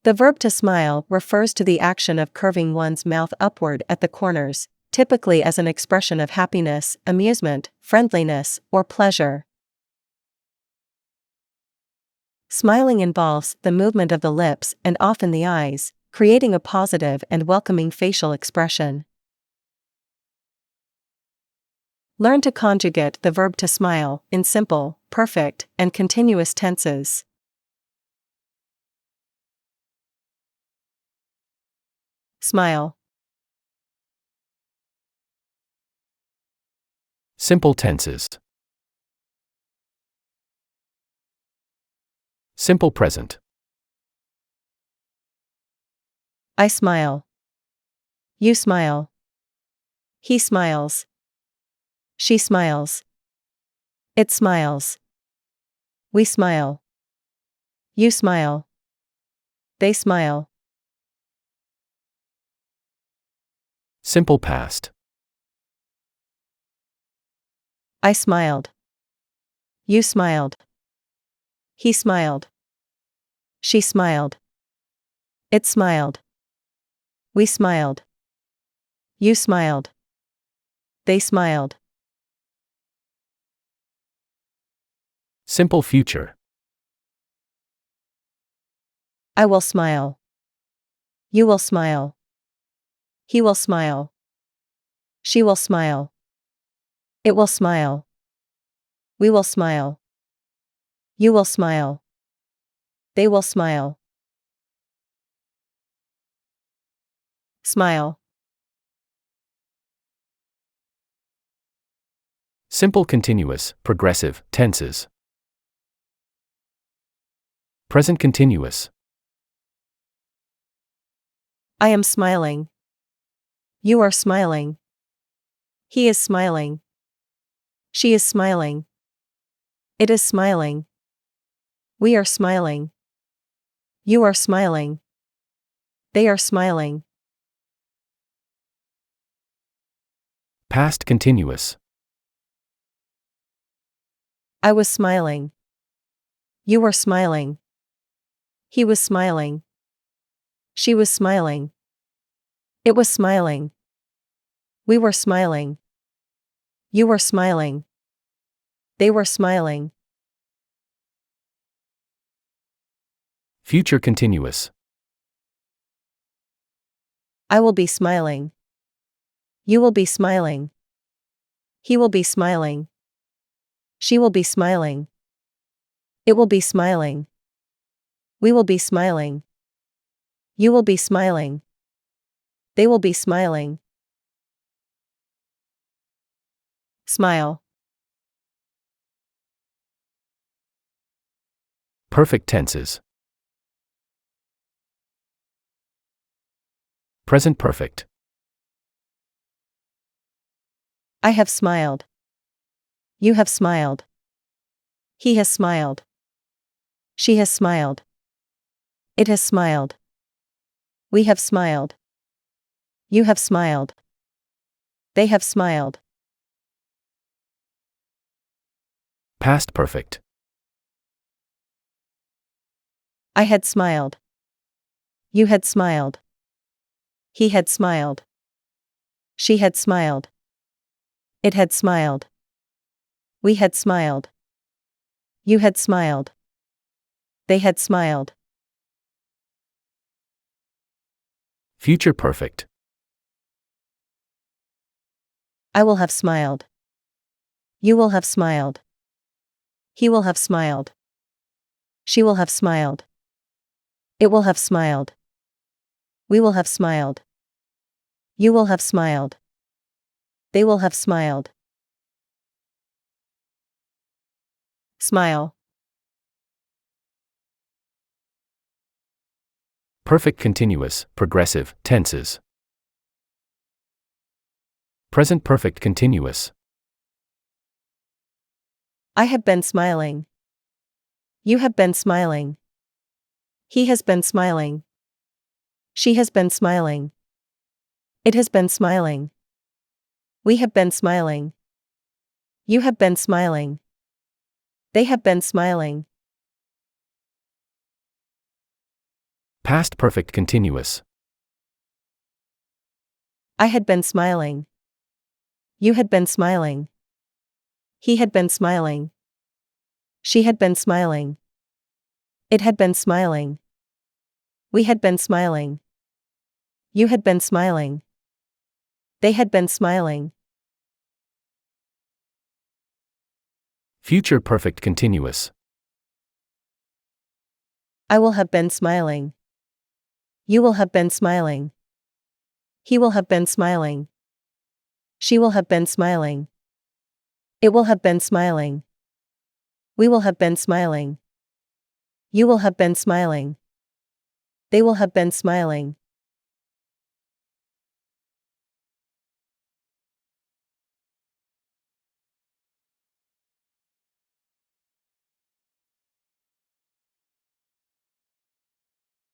The verb to smile refers to the action of curving one's mouth upward at the corners, typically as an expression of happiness, amusement, friendliness, or pleasure. Smiling involves the movement of the lips and often the eyes, creating a positive and welcoming facial expression. Learn to conjugate the verb to smile in simple, perfect, and continuous tenses. Smile. Simple tenses. Simple present. I smile. You smile. He smiles. She smiles. It smiles. We smile. You smile. They smile. Simple past. I smiled. You smiled. He smiled. She smiled. It smiled. We smiled. You smiled. They smiled. Simple future. I will smile. You will smile. He will smile. She will smile. It will smile. We will smile. You will smile. They will smile. Smile. Simple continuous, progressive, tenses. Present continuous. I am smiling. You are smiling. He is smiling. She is smiling. It is smiling. We are smiling. You are smiling. They are smiling. Past continuous. I was smiling. You were smiling. He was smiling. She was smiling. It was smiling. We were smiling. You were smiling. They were smiling. Future continuous. I will be smiling. You will be smiling. He will be smiling. She will be smiling. It will be smiling. We will be smiling. You will be smiling. They will be smiling. Smile. Perfect tenses. Present perfect. I have smiled. You have smiled. He has smiled. She has smiled. It has smiled. We have smiled. You have smiled. They have smiled. Past perfect. I had smiled. You had smiled. He had smiled. She had smiled. It had smiled. We had smiled. You had smiled. They had smiled. Future perfect. I will have smiled. You will have smiled. He will have smiled. She will have smiled. It will have smiled. We will have smiled. You will have smiled. They will have smiled. Smile. Perfect continuous, progressive, tenses. Present perfect continuous. I have been smiling. You have been smiling. He has been smiling. She has been smiling. It has been smiling. We have been smiling. You have been smiling. They have been smiling. Past perfect continuous. I had been smiling. You had been smiling. He had been smiling. She had been smiling. It had been smiling. We had been smiling. You had been smiling. They had been smiling. Future perfect continuous. I will have been smiling. You will have been smiling. He will have been smiling. She will have been smiling. It will have been smiling. We will have been smiling. You will have been smiling. They will have been smiling.